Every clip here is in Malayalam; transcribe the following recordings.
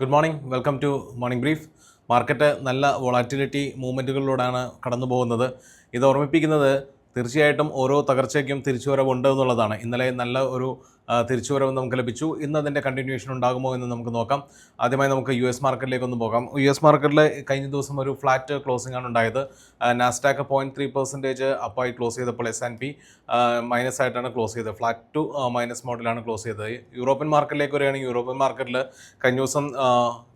Good morning, welcome to morning brief. Market നല്ല വോളാറ്റിലിറ്റി മൂവ്മെൻറ്റുകളിലൂടെയാണ് കടന്നു പോകുന്നത്. ഇത് ഓർമ്മിപ്പിക്കുന്നത് തീർച്ചയായിട്ടും ഓരോ തകർച്ചയ്ക്കും തിരിച്ചുവരവുണ്ട് എന്നുള്ളതാണ്. ഇന്നലെ നല്ല ഒരു തിരിച്ചുവരവ് നമുക്ക് ലഭിച്ചു. ഇന്ന് അതിൻ്റെ കണ്ടിന്യൂഷൻ ഉണ്ടാകുമോ എന്ന് നമുക്ക് നോക്കാം. ആദ്യമായി നമുക്ക് യു എസ് മാർക്കറ്റിലേക്കൊന്ന് പോകാം. യു എസ് മാർക്കറ്റിൽ കഴിഞ്ഞ ദിവസം ഒരു ഫ്ലാറ്റ് ക്ലോസിംഗ് ആണ് ഉണ്ടായത്. നാസ്ഡാക്ക് 0.3% അപ്പായി ക്ലോസ് ചെയ്തപ്പോൾ S&P മൈനസ് ആയിട്ടാണ് ക്ലോസ് ചെയ്തത്. ഫ്ലാറ്റ് ടു മൈനസ് മോഡലാണ് ക്ലോസ് ചെയ്തത്. യൂറോപ്യൻ മാർക്കറ്റിലേക്ക് വരികയാണെങ്കിൽ യൂറോപ്യൻ മാർക്കറ്റിൽ കഴിഞ്ഞ ദിവസം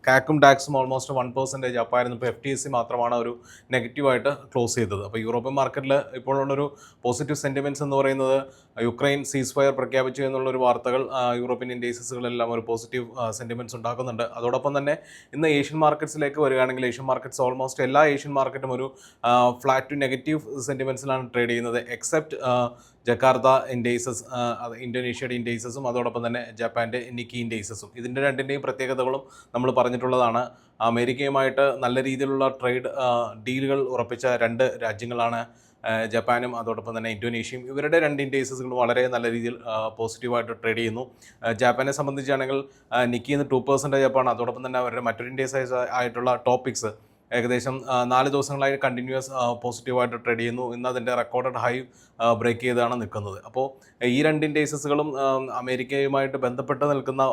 കാക്കും ഡാക്സും ഓൾമോസ്റ്റ് 1% അപ്പായിരുന്നു. ഇപ്പോൾ FTSE മാത്രമാണ് ഒരു നെഗറ്റീവായിട്ട് ക്ലോസ് ചെയ്തത്. അപ്പോൾ യൂറോപ്യൻ മാർക്കറ്റിൽ ഇപ്പോഴുള്ളൊരു പോസിറ്റീവ് സെൻറ്റിമെൻറ്റ്സ് എന്ന് പറയുന്നത് യുക്രൈൻ സീസ് ഫയർ പ്രഖ്യാപിച്ചു എന്നുള്ളൊരു വാർത്തകൾ യൂറോപ്യൻ ഇൻഡൈസസുകളെല്ലാം ഒരു പോസിറ്റീവ് സെൻറ്റിമെൻറ്റ്സ് ഉണ്ടാക്കുന്നുണ്ട്. അതോടൊപ്പം തന്നെ ഇന്ന് ഏഷ്യൻ മാർക്കറ്റ്സിലേക്ക് വരികയാണെങ്കിൽ ഏഷ്യൻ മാർക്കറ്റ്സ് ഓൾമോസ്റ്റ് എല്ലാ ഏഷ്യൻ മാർക്കറ്റും ഒരു ഫ്ലാറ്റ് ടു നെഗറ്റീവ് സെൻറ്റിമെൻറ്റ്സിലാണ് ട്രേഡ് ചെയ്യുന്നത്. എക്സെപ്റ്റ് ജക്കാർത്ത ഇൻഡൈസസ്, ഇന്തോനേഷ്യയുടെ ഇൻഡൈസസും അതോടൊപ്പം തന്നെ ജപ്പാൻ്റെ നിക്കി ഇൻഡൈസസും. ഇതിൻ്റെ രണ്ടിൻ്റെയും പ്രത്യേകതകളും നമ്മൾ പറഞ്ഞിട്ടുള്ളതാണ്. അമേരിക്കയുമായിട്ട് നല്ല രീതിയിലുള്ള ട്രേഡ് ഡീലുകൾ ഉറപ്പിച്ച രണ്ട് രാജ്യങ്ങളാണ് ജപ്പാനും അതോടൊപ്പം തന്നെ ഇന്തോനേഷ്യയും. ഇവരുടെ രണ്ട് ഇൻഡൈസസുകൾ വളരെ നല്ല രീതിയിൽ പോസിറ്റീവായിട്ട് ട്രേഡ് ചെയ്യുന്നു. ജപ്പാനെ സംബന്ധിച്ചാണെങ്കിൽ നിക്കിന്ന് 2% അപ്പാണ്. അതോടൊപ്പം തന്നെ അവരുടെ മറ്റൊരു ഇൻഡൈസസ് ആയിട്ടുള്ള ടോപ്പിക്സ് ഏകദേശം 4 ദിവസങ്ങളായി കണ്ടിന്യൂസ് പോസിറ്റീവായിട്ട് ട്രേഡ് ചെയ്യുന്നു. ഇന്ന് അതിൻ്റെ റെക്കോർഡഡ് ഹൈ ബ്രേക്ക് ചെയ്താണ് നിൽക്കുന്നത്. അപ്പോൾ ഈ രണ്ട് ഇൻഡൈസസുകളും അമേരിക്കയുമായിട്ട് ബന്ധപ്പെട്ട് നിൽക്കുന്ന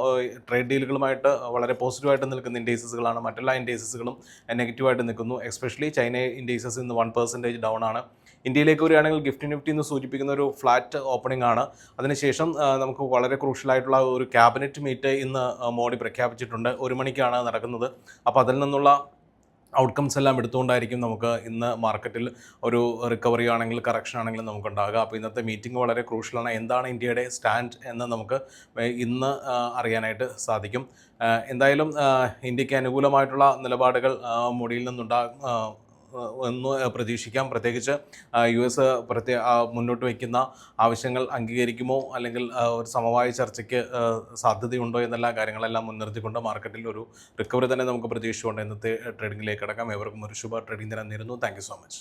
ട്രേഡ് ഡീലുകളുമായിട്ട് വളരെ പോസിറ്റീവായിട്ട് നിൽക്കുന്ന ഇൻഡൈസസുകളാണ്. മറ്റെല്ലാ ഇൻഡൈസസുകളും നെഗറ്റീവായിട്ട് നിൽക്കുന്നു. എസ്പെഷ്യലി ചൈന ഇൻഡൈസസ് ഇന്ന് 1% ഡൗൺ ആണ്. ഇന്ത്യയിലേക്ക് വരികയാണെങ്കിൽ ഗിഫ്റ്റ് നിഫ്റ്റി എന്ന് സൂചിപ്പിക്കുന്ന ഒരു ഫ്ലാറ്റ് ഓപ്പണിംഗ് ആണ്. അതിനുശേഷം നമുക്ക് വളരെ ക്രൂഷ്യലായിട്ടുള്ള ഒരു ക്യാബിനറ്റ് മീറ്റ് ഇന്ന് മോഡി പ്രഖ്യാപിച്ചിട്ടുണ്ട്. 1 മണിക്കാണ് നടക്കുന്നത്. അപ്പോൾ അതിൽ നിന്നുള്ള ഔട്ട്കംസ് എല്ലാം എടുത്തുകൊണ്ടായിരിക്കും നമുക്ക് ഇന്ന് മാർക്കറ്റിൽ ഒരു റിക്കവറി ആണെങ്കിലും കറക്ഷൻ ആണെങ്കിലും നമുക്കുണ്ടാകുക. അപ്പോൾ ഇന്നത്തെ മീറ്റിംഗ് വളരെ ക്രൂഷ്യലാണ്. എന്താണ് ഇന്ത്യയുടെ സ്റ്റാൻഡ് എന്ന് നമുക്ക് ഇന്ന് അറിയാനായിട്ട് സാധിക്കും. എന്തായാലും ഇന്ത്യക്ക് അനുകൂലമായിട്ടുള്ള നിലപാടുകൾ മോഡിയിൽ എന്ന് പ്രതീക്ഷിക്കാം. പ്രത്യേകിച്ച് US മുന്നോട്ട് വയ്ക്കുന്ന ആവശ്യങ്ങൾ അംഗീകരിക്കുമോ അല്ലെങ്കിൽ ഒരു സമവായ ചർച്ചയ്ക്ക് സാധ്യതയുണ്ടോ എന്നെല്ലാം കാര്യങ്ങളെല്ലാം മുൻനിർത്തിക്കൊണ്ട് മാർക്കറ്റിൽ ഒരു റിക്കവറി തന്നെ നമുക്ക് പ്രതീക്ഷിച്ചുകൊണ്ട് ഇന്നത്തെ ട്രേഡിങ്ങിലേക്ക് കടക്കാം. ഏവർക്കും ഒരു ശുഭ ട്രേഡിംഗ് ദിനം നേരുന്നു. Thank you so much.